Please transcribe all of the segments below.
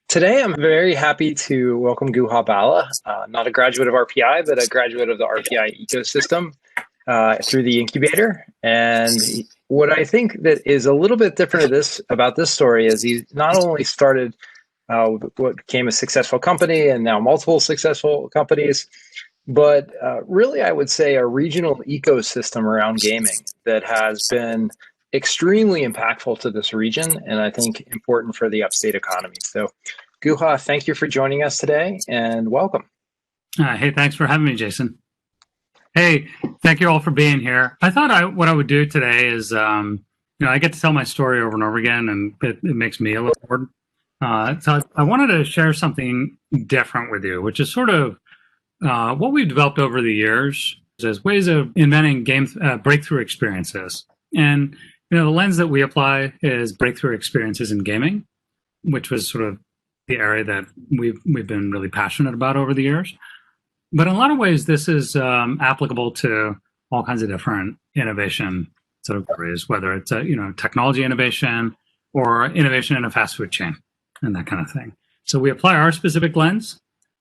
Today, I'm very happy to welcome Guha Bala, not a graduate of RPI, but a graduate of the RPI ecosystem through the incubator. And what I think that is a little bit different about this story is he not only started what became a successful company and now multiple successful companies, but really, I would say a regional ecosystem around gaming that has been extremely impactful to this region, and I think important for the upstate economy. So, Guha, thank you for joining us today, and welcome. Hey, thanks for having me, Jason. Hey, thank you all for being here. I thought what I would do today is, I get to tell my story over and over again, and it makes me a little bored. So I wanted to share something different with you, which is sort of what we've developed over the years as ways of inventing breakthrough experiences. And the lens that we apply is breakthrough experiences in gaming, which was sort of the area that we've been really passionate about over the years. But in a lot of ways, this is applicable to all kinds of different innovation sort of areas, whether it's technology innovation or innovation in a fast food chain and that kind of thing. So we apply our specific lens,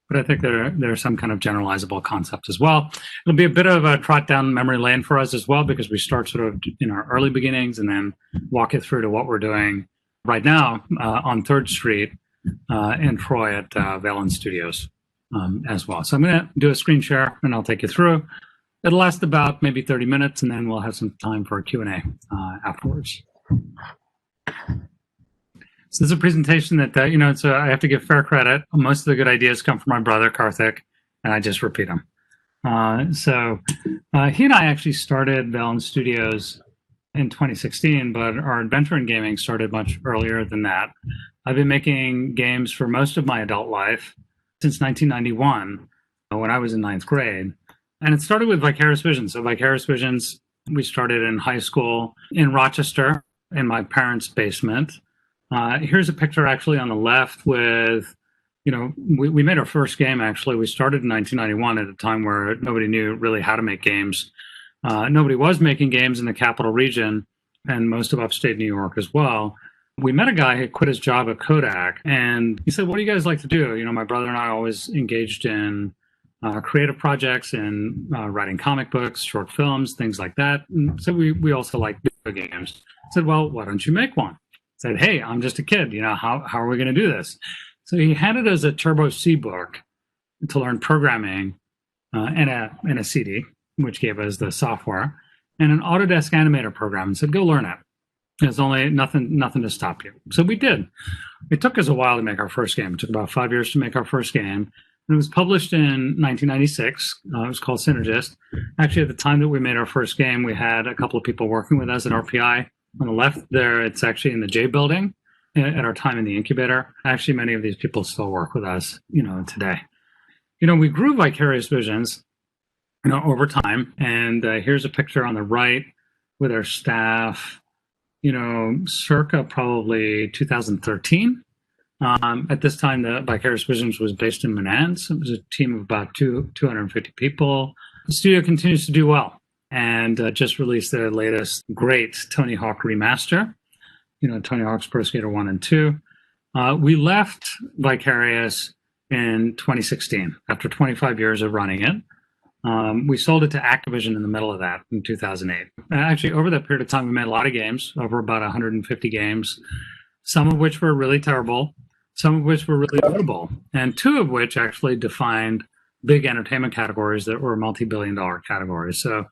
but I think there are some kind of generalizable concepts as well. It'll be a bit of a trot down memory lane for us as well, because we start sort of in our early beginnings and then walk it through to what we're doing right now on 3rd Street in Troy at Velan Studios as well. So I'm going to do a screen share and I'll take you through. It'll last about maybe 30 minutes and then we'll have some time for a Q&A afterwards. So this is a presentation that, I have to give fair credit. Most of the good ideas come from my brother, Karthik, and I just repeat them. So he and I actually started Velan Studios in 2016, but our adventure in gaming started much earlier than that. I've been making games for most of my adult life since 1991, when I was in 9th grade. And it started with Vicarious Visions. So Vicarious Visions, we started in high school in Rochester in my parents' basement. Here's a picture actually on the left with, we made our first game actually. We started in 1991 at a time where nobody knew really how to make games. Nobody was making games in the capital region and most of upstate New York as well. We met a guy who quit his job at Kodak and he said, what do you guys like to do? My brother and I always engaged in creative projects and writing comic books, short films, things like that. And so we also like video games. I said, well, why don't you make one? Said, hey, I'm just a kid, how are we going to do this? So he handed us a Turbo C book to learn programming and a CD, which gave us the software, and an Autodesk Animator program and said, go learn it. There's only nothing to stop you. So we did. It took us a while to make our first game. It took about 5 years to make our first game. And it was published in 1996. It was called Synergist. Actually, at the time that we made our first game, we had a couple of people working with us at RPI. On the left there, it's actually in the J building at our time in the incubator. Actually, many of these people still work with us, today. We grew Vicarious Visions, over time. And here's a picture on the right with our staff, circa probably 2013. At this time, the Vicarious Visions was based in Menands. It was a team of about 250 people. The studio continues to do well. And just released their latest great Tony Hawk remaster, Tony Hawk's Pro Skater 1 and 2. We left Vicarious in 2016 after 25 years of running it. We sold it to Activision in the middle of that in 2008. Actually, over that period of time, we made a lot of games, over about 150 games, some of which were really terrible, some of which were really notable, and 2 of which actually defined big entertainment categories that were multi-billion-dollar categories. So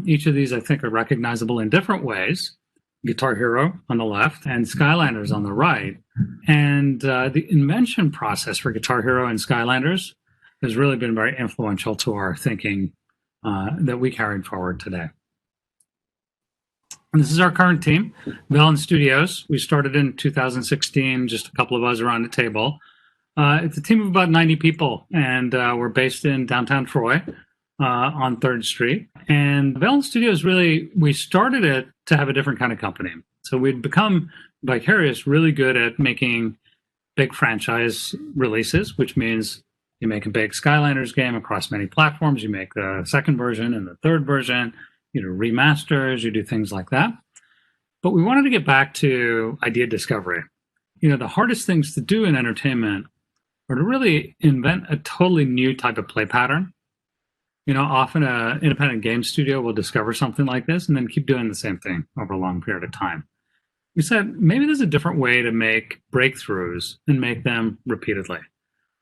each of these, I think, are recognizable in different ways. Guitar Hero on the left and Skylanders on the right. And the invention process for Guitar Hero and Skylanders has really been very influential to our thinking that we carried forward today. And this is our current team, Velan Studios. We started in 2016, just a couple of us around the table. It's a team of about 90 people, and we're based in downtown Troy on 3rd Street. And Velan Studios, really, we started it to have a different kind of company. So we'd become, Vicarious, really good at making big franchise releases, which means you make a big Skylanders game across many platforms. You make the second version and the third version. You do remasters. You do things like that. But we wanted to get back to idea discovery. The hardest things to do in entertainment are to really invent a totally new type of play pattern. Often an independent game studio will discover something like this and then keep doing the same thing over a long period of time. We said, maybe there's a different way to make breakthroughs and make them repeatedly.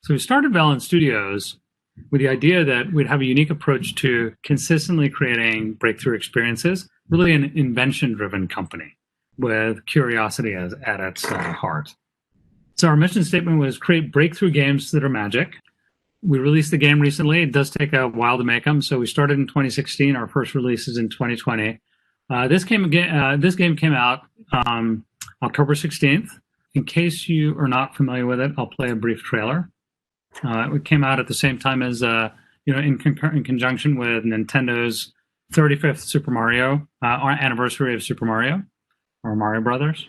So we started Velan Studios with the idea that we'd have a unique approach to consistently creating breakthrough experiences, really an invention-driven company with curiosity at its heart. So our mission statement was create breakthrough games that are magic. We released the game recently. It does take a while to make them. So we started in 2016. Our first release is in 2020. This game came out October 16th. In case you are not familiar with it, I'll play a brief trailer. It came out at the same time as, in conjunction with Nintendo's 35th Super Mario, our anniversary of Super Mario, or Mario Brothers.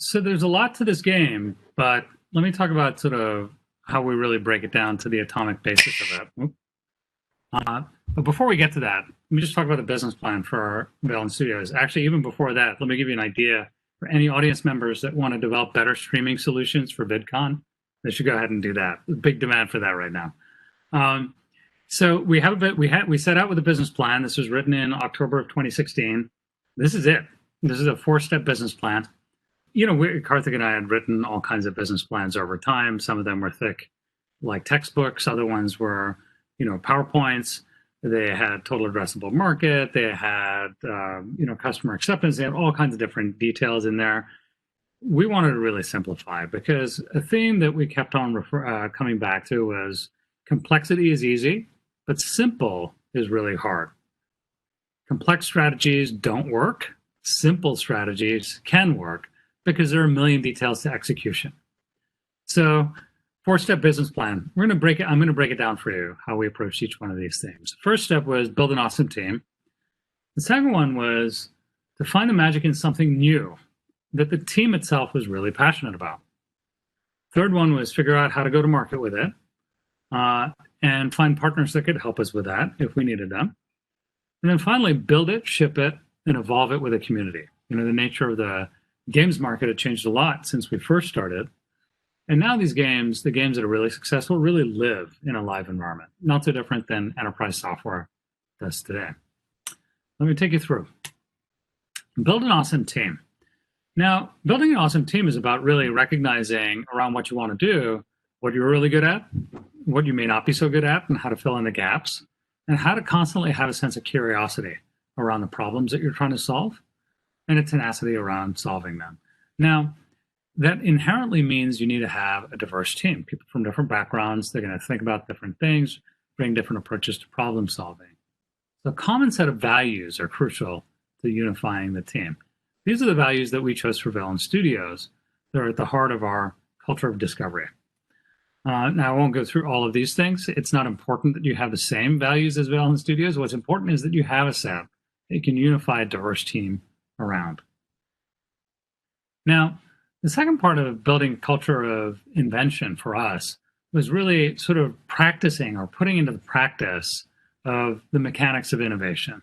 So there's a lot to this game, but let me talk about sort of how we really break it down to the atomic basis of it. But before we get to that, let me just talk about the business plan for our Velan Studios. Actually, even before that, let me give you an idea for any audience members that want to develop better streaming solutions for VidCon. They should go ahead and do that. Big demand for that right now. So we set out with a business plan. This was written in October of 2016. This is it. This is a 4-step business plan. Karthik and I had written all kinds of business plans over time. Some of them were thick, like textbooks. Other ones were, PowerPoints. They had total addressable market. They had, customer acceptance. They had all kinds of different details in there. We wanted to really simplify, because a theme that we kept on coming back to was complexity is easy, but simple is really hard. Complex strategies don't work. Simple strategies can work, because there are a million details to execution. So 4-step business plan. I'm going to break it down for you, how we approach each one of these things. First step was build an awesome team. The second one was to find the magic in something new that the team itself was really passionate about. Third one was figure out how to go to market with it, and find partners that could help us with that if we needed them. And then finally, build it, ship it, and evolve it with a community. The nature of the games market had changed a lot since we first started. And now these games, the games that are really successful, really live in a live environment. Not so different than enterprise software does today. Let me take you through. Build an awesome team. Now, building an awesome team is about really recognizing around what you want to do, what you're really good at, what you may not be so good at, and how to fill in the gaps, and how to constantly have a sense of curiosity around the problems that you're trying to solve and a tenacity around solving them. Now, that inherently means you need to have a diverse team, people from different backgrounds. They're going to think about different things, bring different approaches to problem solving. So a common set of values are crucial to unifying the team. These are the values that we chose for Velan Studios. They're at the heart of our culture of discovery. Now, I won't go through all of these things. It's not important that you have the same values as Velan Studios. What's important is that you have a set that you can unify a diverse team around. Now, the second part of building culture of invention for us was really sort of practicing or putting into the practice of the mechanics of innovation.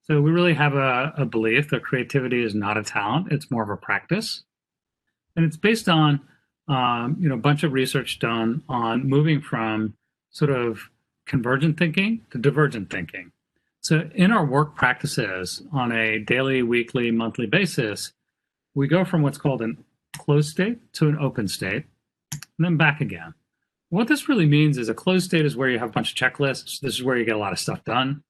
So we really have a belief that creativity is not a talent, it's more of a practice. And it's based on a bunch of research done on moving from sort of convergent thinking to divergent thinking. So in our work practices on a daily, weekly, monthly basis, we go from what's called an closed state to an open state, and then back again. What this really means is a closed state is where you have a bunch of checklists. This is where you get a lot of stuff done.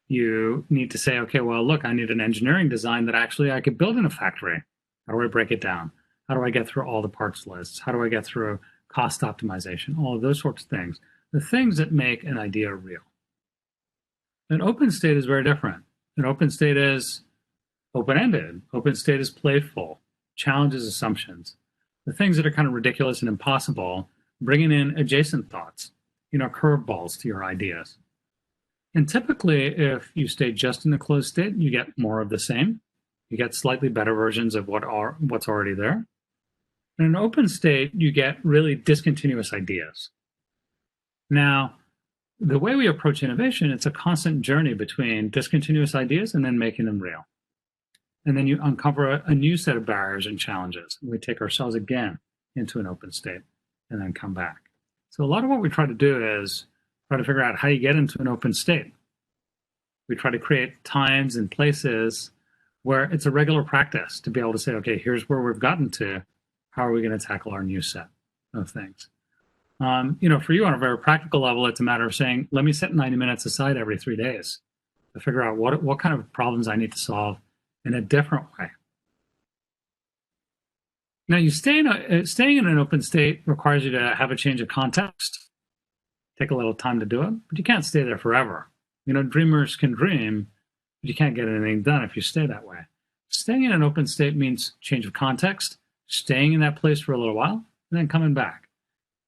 You need to say, okay, well, look, I need an engineering design that actually I could build in a factory. How do I break it down? How do I get through all the parts lists? How do I get through cost optimization? All of those sorts of things. The things that make an idea real. An open state is very different. An open state is open-ended. Open state is playful, challenges assumptions. The things that are kind of ridiculous and impossible, bringing in adjacent thoughts, curveballs to your ideas. And typically, if you stay just in the closed state, you get more of the same. You get slightly better versions of what's already there. In an open state, you get really discontinuous ideas. Now, the way we approach innovation, it's a constant journey between discontinuous ideas and then making them real. And then you uncover a new set of barriers and challenges. We take ourselves again into an open state and then come back. So a lot of what we try to do is try to figure out how you get into an open state. We try to create times and places where it's a regular practice to be able to say, okay, here's where we've gotten to. How are we going to tackle our new set of things? For you on a very practical level, it's a matter of saying, let me set 90 minutes aside every 3 days to figure out what kind of problems I need to solve in a different way. Now, staying in an open state requires you to have a change of context, take a little time to do it, but you can't stay there forever. Dreamers can dream, but you can't get anything done if you stay that way. Staying in an open state means change of context, staying in that place for a little while, and then coming back.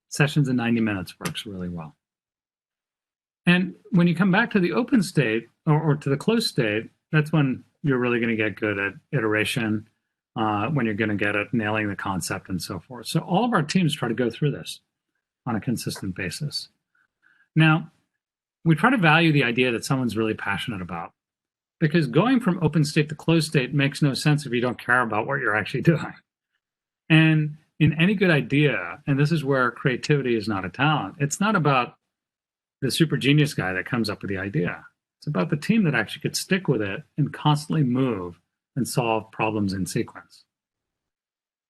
Sessions in 90 minutes works really well. And when you come back to the open state or to the closed state, that's when you're really going to get good at iteration, when you're going to get at nailing the concept and so forth. So all of our teams try to go through this on a consistent basis. Now, we try to value the idea that someone's really passionate about, because going from open state to closed state makes no sense if you don't care about what you're actually doing. And in any good idea, and this is where creativity is not a talent, it's not about the super genius guy that comes up with the idea. It's about the team that actually could stick with it and constantly move and solve problems in sequence.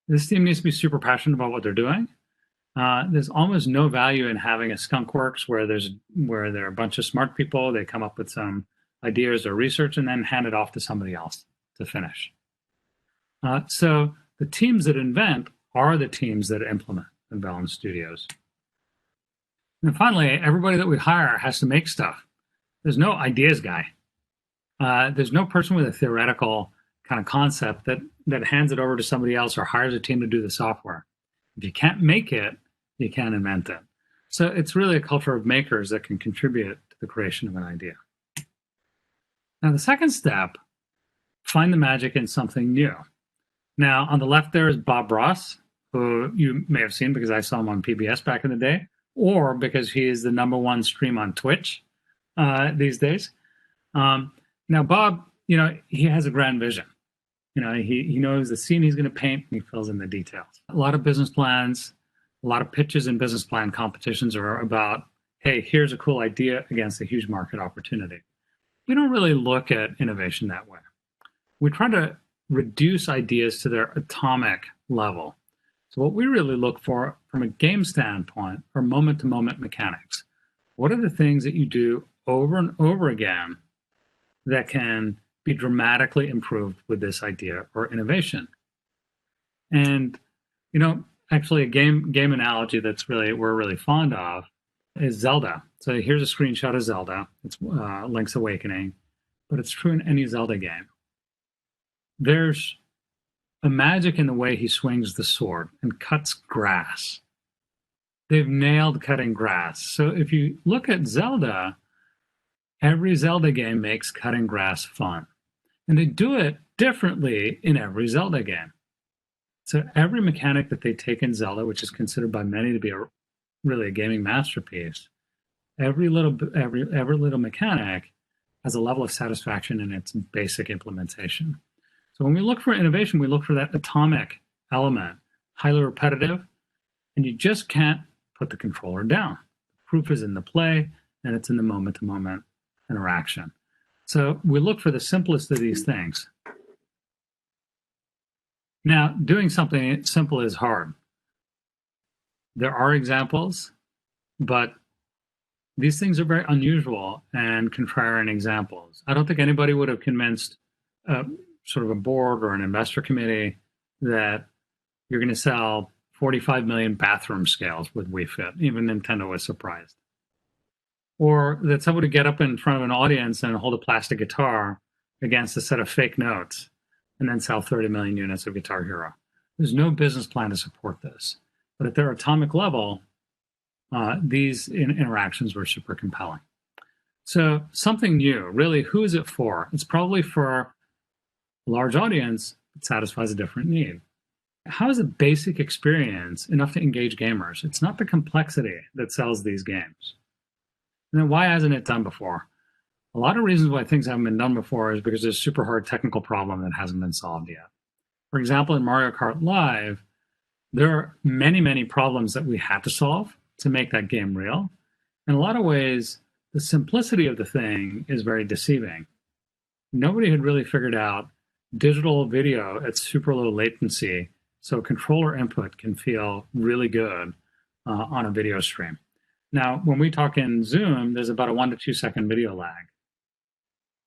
This team needs to be super passionate about what they're doing. There's almost no value in having a skunk works where there are a bunch of smart people, they come up with some ideas or research and then hand it off to somebody else to finish. So the teams that invent are the teams that implement in Velan Studios. And finally, everybody that we hire has to make stuff. There's no ideas guy. There's no person with a theoretical kind of concept that hands it over to somebody else or hires a team to do the software. If you can't make it, you can't invent it. So it's really a culture of makers that can contribute to the creation of an idea. Now, the second step, find the magic in something new. Now, on the left there is Bob Ross, who you may have seen because I saw him on PBS back in the day, or because he is the #1 stream on Twitch these days. Now, Bob, he has a grand vision. He knows the scene he's going to paint, and he fills in the details. A lot of business plans, a lot of pitches and business plan competitions are about, hey, here's a cool idea against a huge market opportunity. we don't really look at innovation that way. We try to reduce ideas to their atomic level. So what we really look for from a game standpoint are moment-to-moment mechanics. What are the things that you do over and over again that can be dramatically improved with this idea or innovation? And, actually a game analogy that's we're really fond of is Zelda. So here's a screenshot of Zelda. It's Link's Awakening, but it's true in any Zelda game. There's a magic in the way he swings the sword and cuts grass. They've nailed cutting grass. So if you look at Zelda, every Zelda game makes cutting grass fun. And they do it differently in every Zelda game. So every mechanic that they take in Zelda, which is considered by many to be really a gaming masterpiece, every little mechanic has a level of satisfaction in its basic implementation. So when we look for innovation, we look for that atomic element, highly repetitive, and you just can't put the controller down. The proof is in the play, and it's in the moment-to-moment interaction. So we look for the simplest of these things. Now, doing something simple is hard. There are examples, but these things are very unusual and contrarian examples. I don't think anybody would have convinced sort of a board or an investor committee that you're going to sell 45 million bathroom scales with Wii Fit. Even Nintendo was surprised. Or that somebody would get up in front of an audience and hold a plastic guitar against a set of fake notes and then sell 30 million units of Guitar Hero. There's no business plan to support this. But at their atomic level, these interactions were super compelling. So something new, really, who is it for? It's probably for a large audience that satisfies a different need. How is a basic experience enough to engage gamers? It's not the complexity that sells these games. And then why hasn't it done before? A lot of reasons why things haven't been done before is because there's a super hard technical problem that hasn't been solved yet. For example, in Mario Kart Live, there are many, many problems that we had to solve to make that game real. In a lot of ways, the simplicity of the thing is very deceiving. Nobody had really figured out digital video at super low latency, so controller input can feel really good on a video stream. Now, when we talk in Zoom, there's about a 1 to 2 second video lag.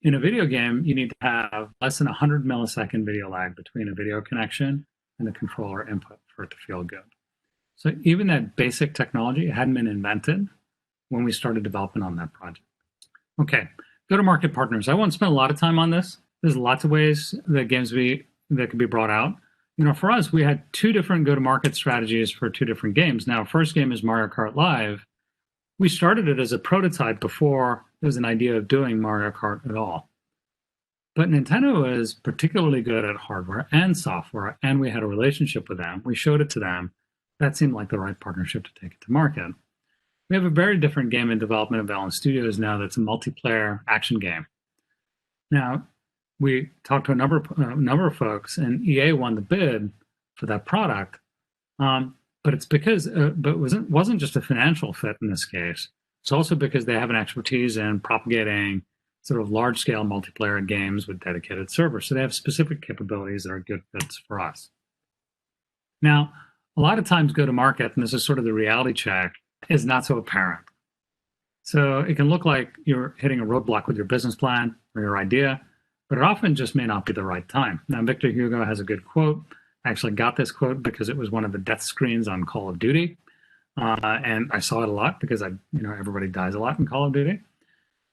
In a video game, you need to have less than 100 millisecond video lag between a video connection and the controller input for it to feel good. So even that basic technology hadn't been invented when we started development on that project. Okay, go-to-market partners. I won't spend a lot of time on this. There's lots of ways that that could be brought out. For us, we had 2 different go-to-market strategies for 2 different games. Now, first game is Mario Kart Live. We started it as a prototype before there was an idea of doing Mario Kart at all. But Nintendo is particularly good at hardware and software, and we had a relationship with them. We showed it to them. That seemed like the right partnership to take it to market. We have a very different game in development at Velan Studios now that's a multiplayer action game. Now, we talked to a number of folks, and EA won the bid for that product. But it's because, but it wasn't just a financial fit in this case. It's also because they have an expertise in propagating sort of large-scale multiplayer games with dedicated servers. So they have specific capabilities that are good fits for us. Now, a lot of times go-to-market, and this is sort of the reality check, is not so apparent. So it can look like you're hitting a roadblock with your business plan or your idea, but it often just may not be the right time. Now, Victor Hugo has a good quote. I actually got this quote because it was one of the death screens on Call of Duty. And I saw it a lot because everybody dies a lot in Call of Duty.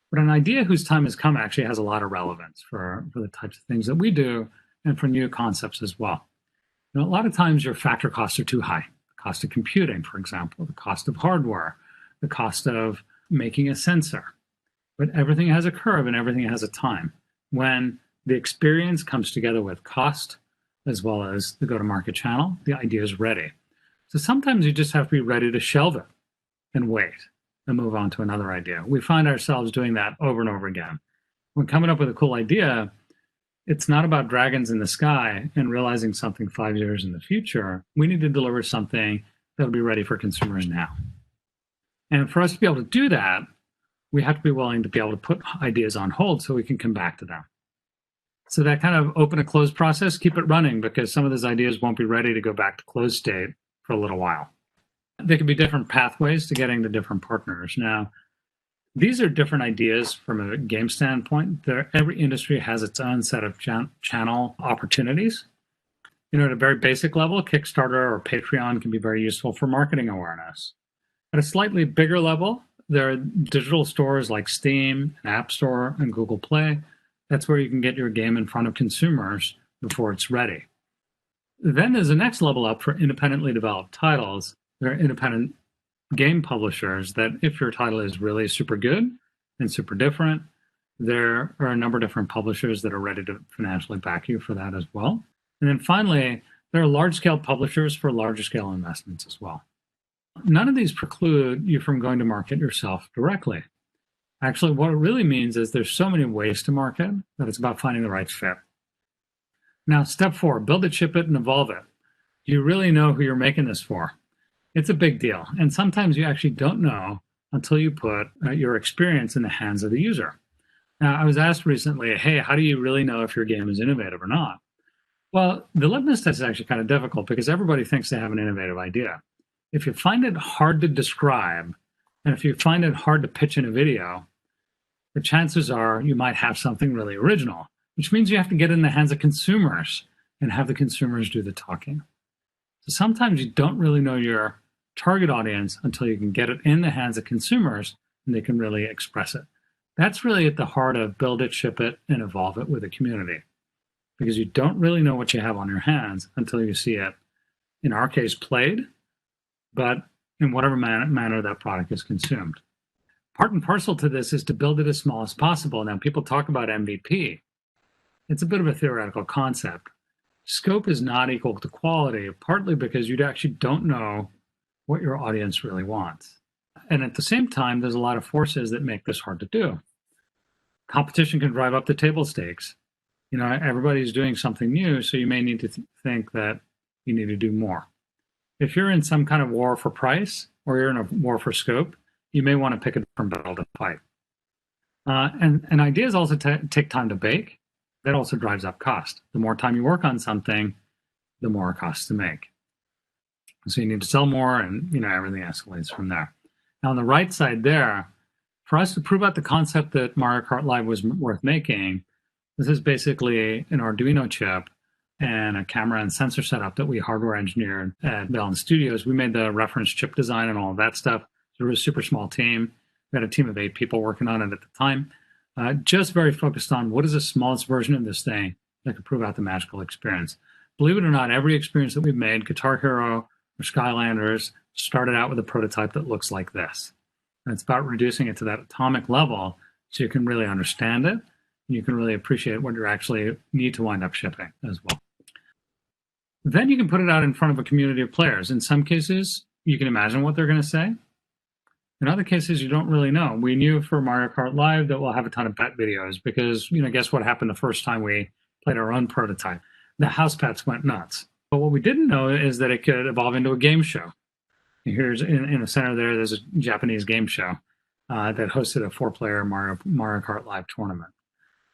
But an idea whose time has come actually has a lot of relevance for the types of things that we do and for new concepts as well. A lot of times your factor costs are too high. The cost of computing, for example, the cost of hardware, the cost of making a sensor. But everything has a curve and everything has a time. When the experience comes together with cost, as well as the go-to-market channel, the idea is ready. So sometimes you just have to be ready to shelve it and wait and move on to another idea. We find ourselves doing that over and over again. When coming up with a cool idea, it's not about dragons in the sky and realizing something 5 years in the future. We need to deliver something that'll be ready for consumers now. And for us to be able to do that, we have to be willing to be able to put ideas on hold so we can come back to them. So that kind of open and close process, keep it running, because some of those ideas won't be ready to go back to closed state for a little while. There can be different pathways to getting to different partners. Now, these are different ideas from a game standpoint. Every industry has its own set of channel opportunities. At a very basic level, Kickstarter or Patreon can be very useful for marketing awareness. At a slightly bigger level, there are digital stores like Steam, and App Store, and Google Play. That's where you can get your game in front of consumers before it's ready. Then there's a next level up for independently developed titles. There are independent game publishers that if your title is really super good and super different, there are a number of different publishers that are ready to financially back you for that as well. And then finally, there are large-scale publishers for larger-scale investments as well. None of these preclude you from going to market yourself directly. Actually, what it really means is there's so many ways to market that it's about finding the right fit. Now, step 4, build it, ship it, and evolve it. Do you really know who you're making this for? It's a big deal. And sometimes you actually don't know until you put your experience in the hands of the user. Now, I was asked recently, hey, how do you really know if your game is innovative or not? Well, the litmus test is actually kind of difficult because everybody thinks they have an innovative idea. If you find it hard to describe, and if you find it hard to pitch in a video, the chances are you might have something really original, which means you have to get in the hands of consumers and have the consumers do the talking. So sometimes you don't really know your target audience until you can get it in the hands of consumers and they can really express it. That's really at the heart of build it, ship it, and evolve it with a community. Because you don't really know what you have on your hands until you see it, in our case, played, but in whatever manner that product is consumed. Part and parcel to this is to build it as small as possible. Now, people talk about MVP. It's a bit of a theoretical concept. Scope is not equal to quality, partly because you actually don't know what your audience really wants. And at the same time, there's a lot of forces that make this hard to do. Competition can drive up the table stakes. Everybody's doing something new, so you may need to think that you need to do more. If you're in some kind of war for price, or you're in a war for scope, you may want to pick a different battle to fight. And ideas also take time to bake. That also drives up cost. The more time you work on something, the more it costs to make. So you need to sell more, and everything escalates from there. Now on the right side there, for us to prove out the concept that Mario Kart Live was worth making, this is basically an Arduino chip and a camera and sensor setup that we hardware engineered at Velan Studios. We made the reference chip design and all of that stuff. So it was a super small team. We had a team of 8 people working on it at the time, just very focused on what is the smallest version of this thing that could prove out the magical experience. Believe it or not, every experience that we've made, Guitar Hero or Skylanders, started out with a prototype that looks like this. And it's about reducing it to that atomic level so you can really understand it. You can really appreciate what you actually need to wind up shipping as well. Then you can put it out in front of a community of players. In some cases, you can imagine what they're going to say. In other cases, you don't really know. We knew for Mario Kart Live that we'll have a ton of pet videos because, guess what happened the first time we played our own prototype? The house pets went nuts. But what we didn't know is that it could evolve into a game show. Here's in the center there's a Japanese game show that hosted a 4-player Mario Kart Live tournament.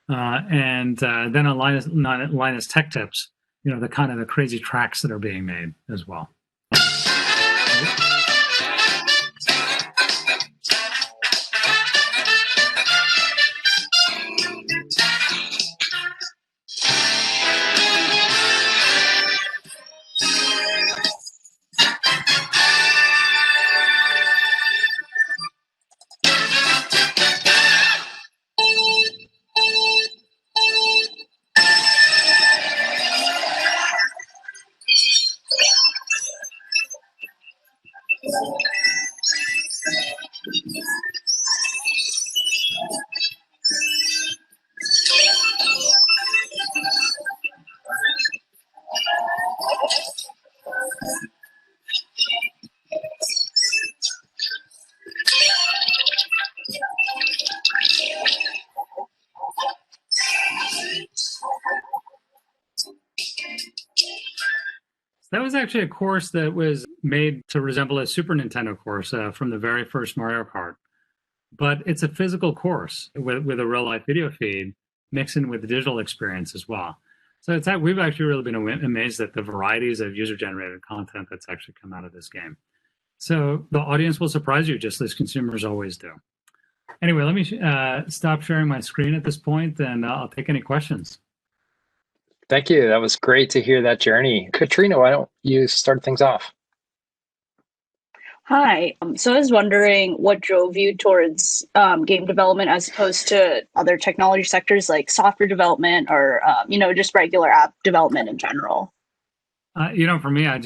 And then on Linus Tech Tips, the kind of the crazy tracks that are being made as well. That was actually a course that was made to resemble a Super Nintendo course from the very first Mario Kart. but it's a physical course with a real life video feed mixed in with the digital experience as well. So we've actually really been amazed at the varieties of user generated content that's actually come out of this game. So the audience will surprise you just as consumers always do. Anyway, let me stop sharing my screen at this point, and I'll take any questions. Thank you. That was great to hear that journey. Katrina, why don't you start things off? Hi. So I was wondering what drove you towards game development as opposed to other technology sectors like software development or, just regular app development in general. For me, I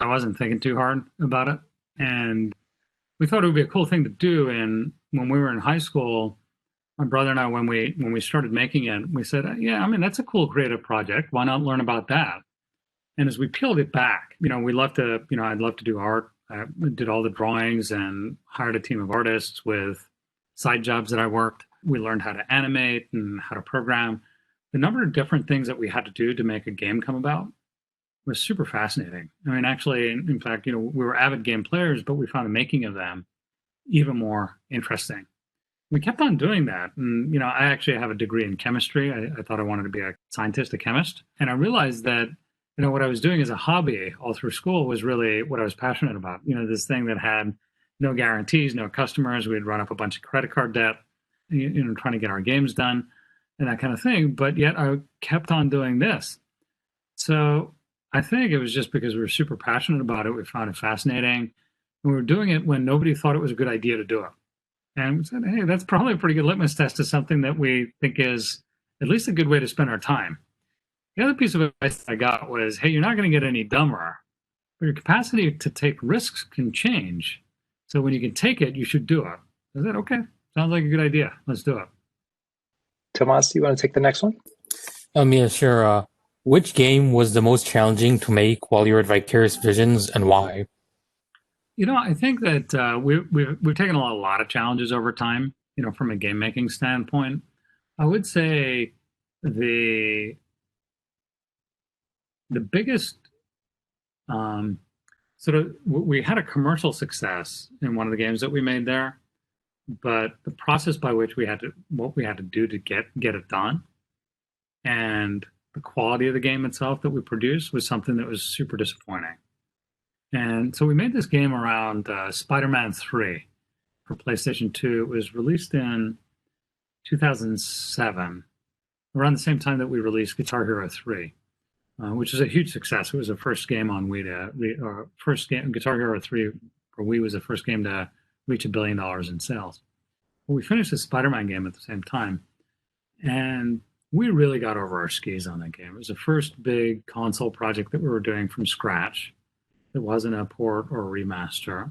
wasn't thinking too hard about it. And we thought it would be a cool thing to do. And when we were in high school, my brother and I, when we started making it, we said, yeah, I mean, that's a cool creative project. Why not learn about that? And as we peeled it back, we love to, I'd love to do art. I did all the drawings and hired a team of artists with side jobs that I worked. We learned how to animate and how to program. The number of different things that we had to do to make a game come about was super fascinating. I mean, actually, in fact, we were avid game players, but we found the making of them even more interesting. We kept on doing that. And, I actually have a degree in chemistry. I thought I wanted to be a scientist, a chemist. And I realized that what I was doing as a hobby all through school was really what I was passionate about. This thing that had no guarantees, no customers. We'd run up a bunch of credit card debt, trying to get our games done and that kind of thing. But yet I kept on doing this. So I think it was just because we were super passionate about it. We found it fascinating. And we were doing it when nobody thought it was a good idea to do it. And we said, hey, that's probably a pretty good litmus test to something that we think is at least a good way to spend our time. The other piece of advice I got was, hey, you're not going to get any dumber, but your capacity to take risks can change. So when you can take it, you should do it. I said, okay, sounds like a good idea. Let's do it. Tomas, do you want to take the next one? Yeah, sure. Which game was the most challenging to make while you were at Vicarious Visions, and why? I think that we've taken a lot of challenges over time, from a game making standpoint. I would say the biggest we had a commercial success in one of the games that we made there, but the process by which what we had to do to get it done and the quality of the game itself that we produced was something that was super disappointing. And so we made this game around Spider-Man 3 for PlayStation 2. It was released in 2007, around the same time that we released Guitar Hero 3. Which is a huge success. It was the first game on Wii Guitar Hero 3 for Wii was the first game to reach $1 billion in sales. Well, we finished the Spider-Man game at the same time, and we really got over our skis on that game. It was the first big console project that we were doing from scratch. It wasn't a port or a remaster.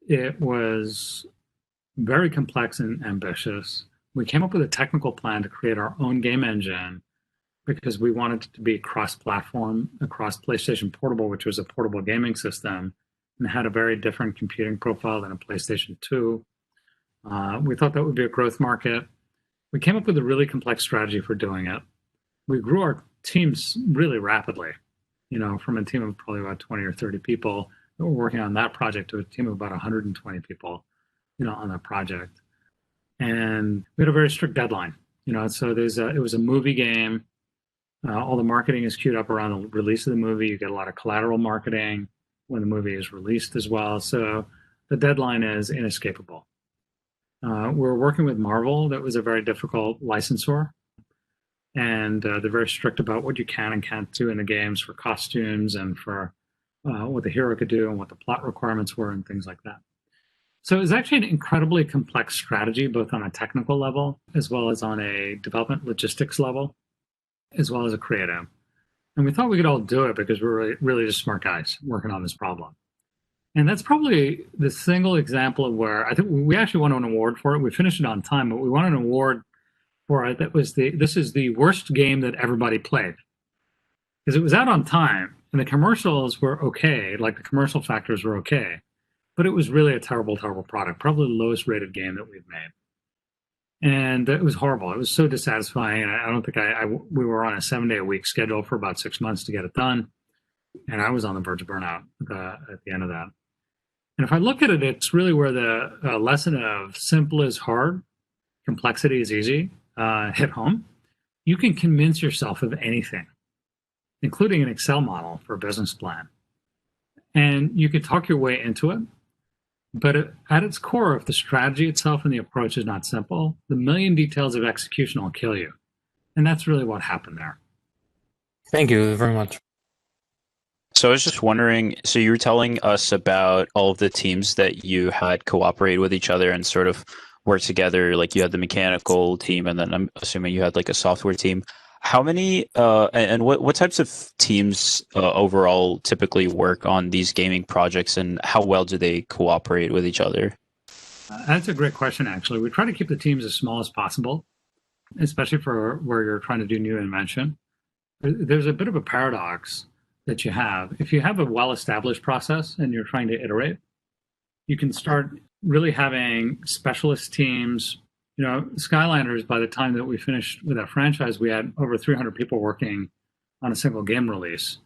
It was very complex and ambitious. We came up with a technical plan to create our own game engine because we wanted it to be cross-platform, across PlayStation Portable, which was a portable gaming system, and had a very different computing profile than a PlayStation 2. We thought that would be a growth market. We came up with a really complex strategy for doing it. We grew our teams really rapidly, from a team of probably about 20 or 30 people that were working on that project to a team of about 120 people, on that project. And we had a very strict deadline, so it was a movie game. All the marketing is queued up around the release of the movie. You get a lot of collateral marketing when the movie is released as well. So the deadline is inescapable. We're working with Marvel. That was a very difficult licensor. And they're very strict about what you can and can't do in the games for costumes and for what the hero could do and what the plot requirements were and things like that. So it was actually an incredibly complex strategy, both on a technical level as well as on a development logistics level, as well as a creative. And we thought we could all do it because we're really, really just smart guys working on this problem. And that's probably the single example of where I think we actually won an award for it. We finished it on time, but we won an award for it that was this is the worst game that everybody played. Because it was out on time and the commercials were okay, like the commercial factors were okay. But it was really a terrible, terrible product, probably the lowest rated game that we've made. And it was horrible. It was so dissatisfying. I don't think we were on a 7-day-a-week schedule for about 6 months to get it done. And I was on the verge of burnout at the end of that. And if I look at it, it's really where the lesson of simple is hard, complexity is easy, hit home. You can convince yourself of anything, including an Excel model for a business plan. And you can talk your way into it. But at its core, if the strategy itself and the approach is not simple, the million details of execution will kill you. And that's really what happened there. Thank you very much. So I was just wondering, so you were telling us about all of the teams that you had cooperate with each other and sort of work together, like you had the mechanical team, and then I'm assuming you had like a software team. How many and what types of teams overall typically work on these gaming projects, and how well do they cooperate with each other? That's a great question, actually. We try to keep the teams as small as possible, especially for where you're trying to do new invention. There's a bit of a paradox that you have. If you have a well-established process and you're trying to iterate, you can start really having specialist teams. You know, Skylanders, by the time that we finished with that franchise, we had over 300 people working on a single game release.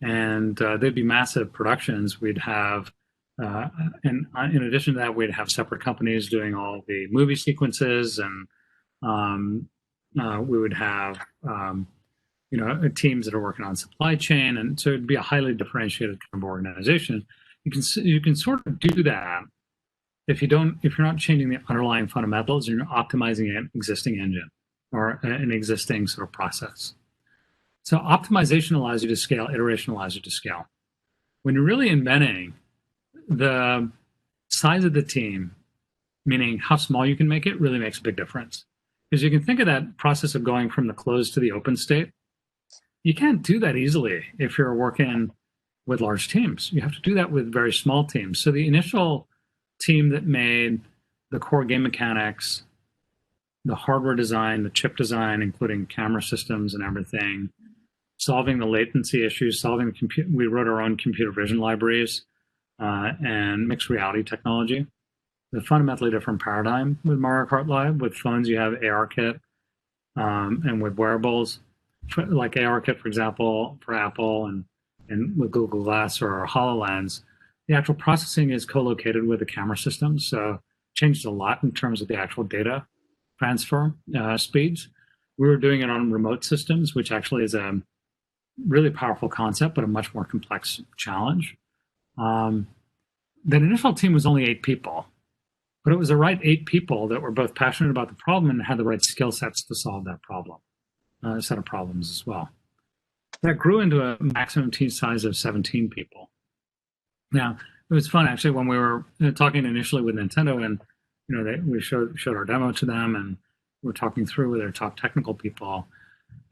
And they'd be massive productions. We'd have, and in addition to that, we'd have separate companies doing all the movie sequences, and we would have, you know, teams that are working on supply chain. And so it'd be a highly differentiated kind of organization. You can sort of do that if you're not changing the underlying fundamentals, you're optimizing an existing engine or an existing sort of process. So optimization allows you to scale, iteration allows you to scale. When you're really inventing, the size of the team, meaning how small you can make it, really makes a big difference. Because you can think of that process of going from the closed to the open state. You can't do that easily if you're working with large teams. You have to do that with very small teams. So the initial team that made the core game mechanics, the hardware design, the chip design, including camera systems and everything, solving the latency issues, we wrote our own computer vision libraries and mixed reality technology. The fundamentally different paradigm with Mario Kart Live. With phones, you have ARKit, and with wearables, like ARKit, for example, for Apple, and with Google Glass or HoloLens, the actual processing is co-located with the camera system, so changed a lot in terms of the actual data transfer speeds. We were doing it on remote systems, which actually is a really powerful concept, but a much more complex challenge. That initial team was only 8 people, but it was the right 8 people that were both passionate about the problem and had the right skill sets to solve that problem, set of problems as well. That grew into a maximum team size of 17 people. Now, it was fun actually when we were talking initially with Nintendo, and you know, we showed our demo to them, and we're talking through with their top technical people.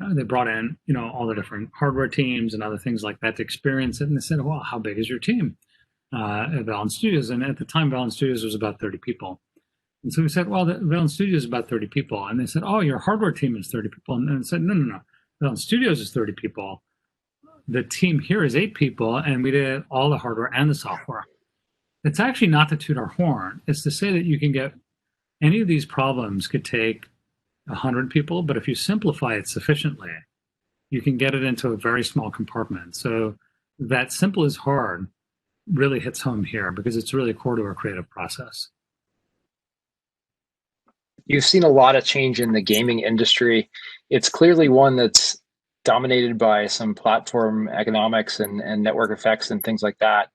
They brought in, you know, all the different hardware teams and other things like that to experience it, and they said, "Well, how big is your team at Velan Studios?" And at the time, Velan Studios was about 30 people. And so we said, "Well, the Velan Studios is about 30 people," and they said, "Oh, your hardware team is 30 people," and I said, "No. Velan Studios is 30 people. The team here is 8 people, and we did all the hardware and the software." It's actually not to toot our horn. It's to say that you can get any of these problems could take 100 people, but if you simplify it sufficiently, you can get it into a very small compartment. So that simple is hard really hits home here because it's really core to our creative process. You've seen a lot of change in the gaming industry. It's clearly one that's dominated by some platform economics and network effects and things like that.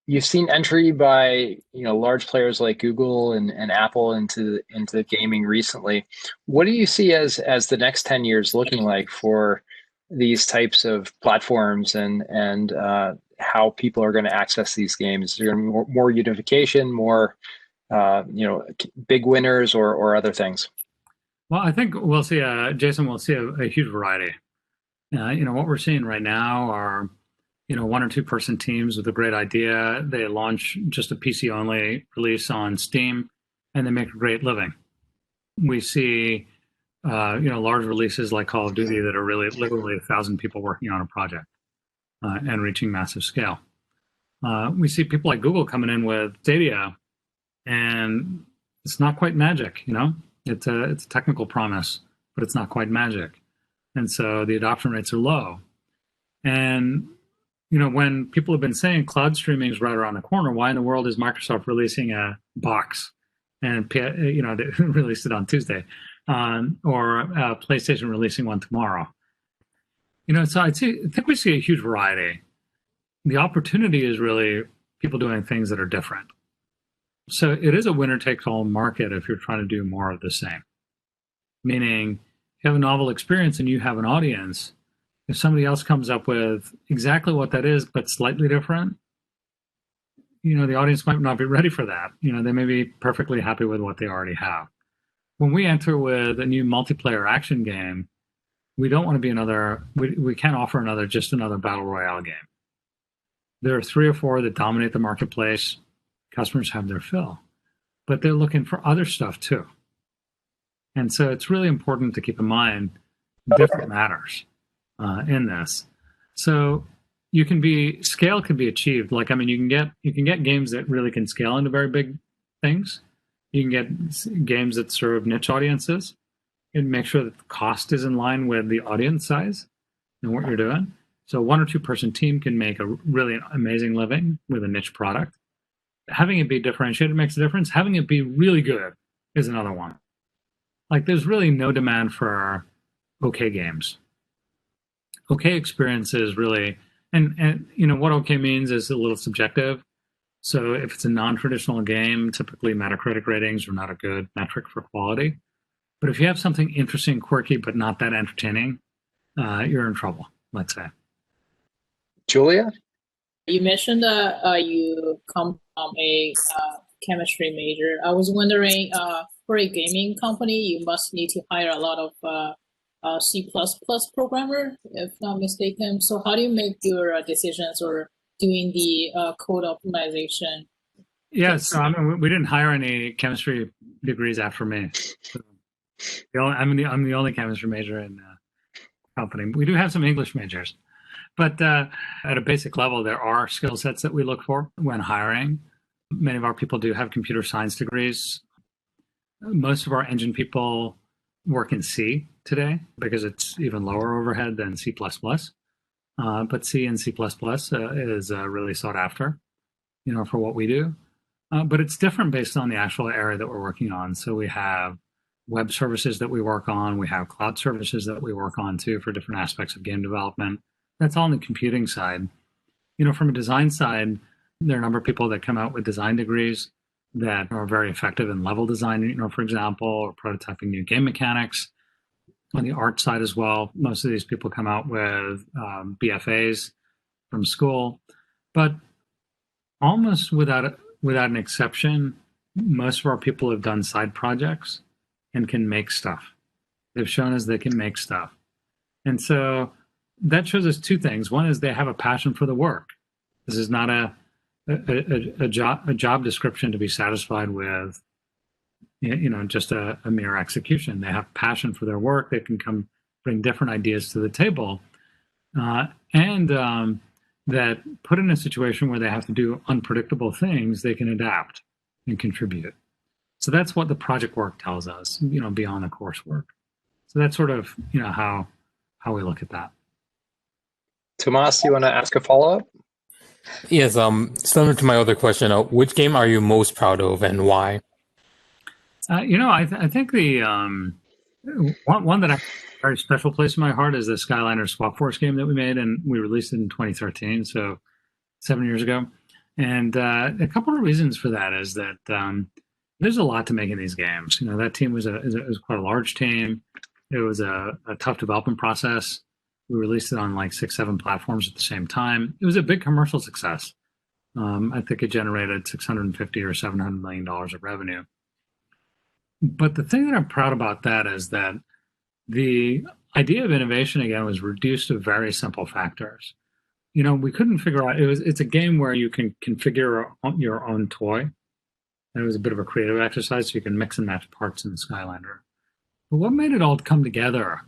You've seen entry by large players like Google and Apple into gaming recently. What do you see as the next 10 years looking like for these types of platforms and how people are going to access these games? Is there going to be more unification, more big winners or other things? Well, I think we'll see, Jason, we'll see a huge variety. What we're seeing right now are, 1 or 2 person teams with a great idea. They launch just a PC only release on Steam and they make a great living. We see, large releases like Call of Duty that are really literally 1,000 people working on a project and reaching massive scale. We see people like Google coming in with Stadia, and it's not quite magic, It's a technical promise, but it's not quite magic. And so the adoption rates are low. And, when people have been saying cloud streaming is right around the corner, why in the world is Microsoft releasing a box? And they released it on Tuesday, or PlayStation releasing one tomorrow. So I think we see a huge variety. The opportunity is really people doing things that are different. So it is a winner-takes-all market if you're trying to do more of the same. Meaning, you have a novel experience and you have an audience. If somebody else comes up with exactly what that is, but slightly different, the audience might not be ready for that. They may be perfectly happy with what they already have. When we enter with a new multiplayer action game, we don't want to be we can't offer just another battle royale game. There are 3 or 4 that dominate the marketplace. Customers have their fill, but they're looking for other stuff too. And so it's really important to keep in mind different matters in this. So scale can be achieved. You can get games that really can scale into very big things. You can get games that serve niche audiences and make sure that the cost is in line with the audience size and what you're doing. So 1 or 2 person team can make a really amazing living with a niche product. Having it be differentiated makes a difference. Having it be really good is another one. There's really no demand for okay games. Okay experiences really, and what okay means is a little subjective. So if it's a non-traditional game, typically Metacritic ratings are not a good metric for quality. But if you have something interesting, quirky, but not that entertaining, you're in trouble, let's say. Julia? You mentioned that you come from a chemistry major. I was wondering, for a gaming company, you must need to hire a lot of C++ programmer, if not mistaken. So how do you make your decisions or doing the code optimization? Yes, we didn't hire any chemistry degrees after me. So I'm the only chemistry major in the company. We do have some English majors. But at a basic level, there are skill sets that we look for when hiring. Many of our people do have computer science degrees. Most of our engine people work in C today because it's even lower overhead than C++. But C and C++ is really sought after, for what we do. But it's different based on the actual area that we're working on. So we have web services that we work on. We have cloud services that we work on too for different aspects of game development. That's all on the computing side. From a design side, there are a number of people that come out with design degrees that are very effective in level design, for example, or prototyping new game mechanics. On the art side as well, most of these people come out with BFAs from school. But almost without an exception, most of our people have done side projects and can make stuff. They've shown us they can make stuff. And so that shows us 2 things. One is they have a passion for the work. This is not a job description to be satisfied with, just a mere execution. They have passion for their work. They can come bring different ideas to the table, and that put in a situation where they have to do unpredictable things, they can adapt and contribute. So that's what the project work tells us, beyond the coursework. So that's sort of, how we look at that. Tomas, you want to ask a follow-up? Yes, similar to my other question, which game are you most proud of and why? I think the one that I have a very special place in my heart is the Skyliner Swap Force game that we made, and we released it in 2013, so 7 years ago. And a couple of reasons for that is that there's a lot to making these games. That team was quite a large team. It was a tough development process. We released it on 6, 7 platforms at the same time. It was a big commercial success. I think it generated $650 or $700 million of revenue. But the thing that I'm proud about that is that the idea of innovation, again, was reduced to very simple factors. We couldn't figure out, it's a game where you can configure your own toy. And it was a bit of a creative exercise, so you can mix and match parts in the Skyliner. But what made it all come together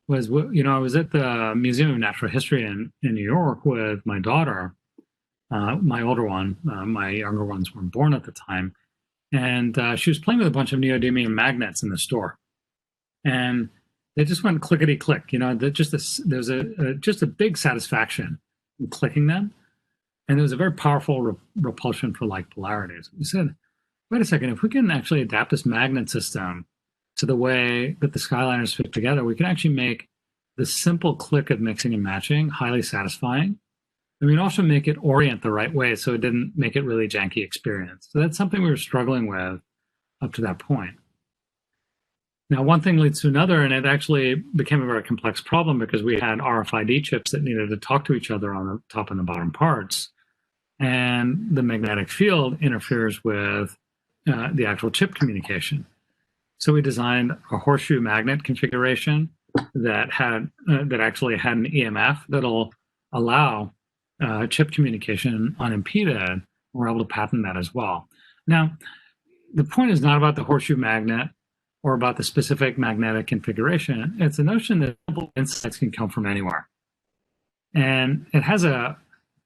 was, I was at the Museum of Natural History in New York with my daughter, my older one. My younger ones weren't born at the time. And she was playing with a bunch of neodymium magnets in the store. And they just went clickety-click. There was just a big satisfaction and clicking them. And there was a very powerful repulsion for like polarities. We said, wait a second, if we can actually adapt this magnet system to the way that the Skyliners fit together, we can actually make the simple click of mixing and matching highly satisfying. And we can also make it orient the right way so it didn't make it really janky experience. So that's something we were struggling with up to that point. Now, one thing leads to another, and it actually became a very complex problem because we had RFID chips that needed to talk to each other on the top and the bottom parts. And the magnetic field interferes with the actual chip communication. So we designed a horseshoe magnet configuration that actually had an EMF that'll allow chip communication unimpeded. We're able to patent that as well. Now, the point is not about the horseshoe magnet or about the specific magnetic configuration. It's the notion that insights can come from anywhere. And it has a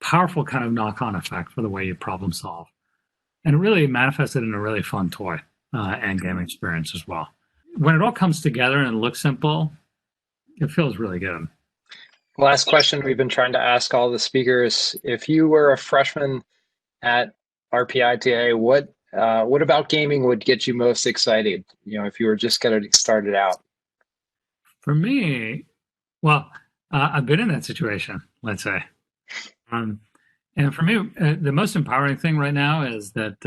powerful kind of knock-on effect for the way you problem solve. And it really manifested in a really fun toy and game experience as well. When it all comes together and looks simple, it feels really good. Last question we've been trying to ask all the speakers. If you were a freshman at RPI today, what about gaming would get you most excited? If you were just getting started out. For me, well, I've been in that situation, let's say. And for me, the most empowering thing right now is that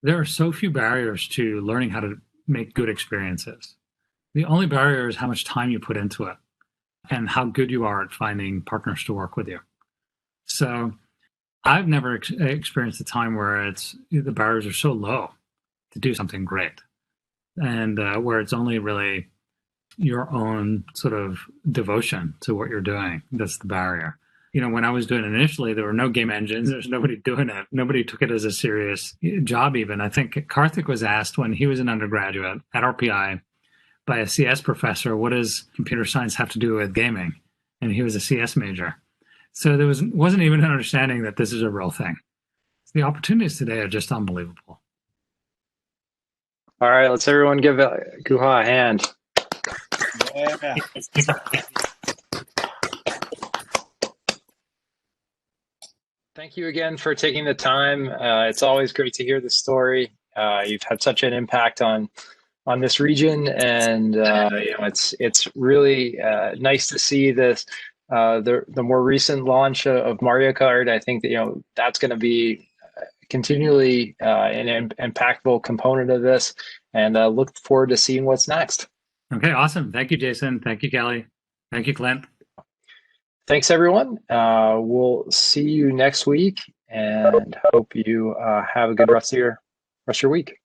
there are so few barriers to learning how to make good experiences. The only barrier is how much time you put into it and how good you are at finding partners to work with you. So I've never experienced a time where the barriers are so low to do something great, and where it's only really your own sort of devotion to what you're doing that's the barrier. When I was doing it initially, there were no game engines. There's nobody doing it. Nobody took it as a serious job even. I think Karthik was asked when he was an undergraduate at RPI by a CS professor, what does computer science have to do with gaming? And he was a CS major. So there wasn't even an understanding that this is a real thing. The opportunities today are just unbelievable. All right, let's everyone give Guha a hand. Yeah. Thank you again for taking the time. It's always great to hear the story. You've had such an impact on this region, and it's really nice to see this. The more recent launch of Mario Kart. I think that that's going to be continually an impactful component of this, and look forward to seeing what's next. Okay, awesome. Thank you, Jason. Thank you, Kelly. Thank you, Clint. Thanks, everyone. We'll see you next week, and hope you have a good rest of your week.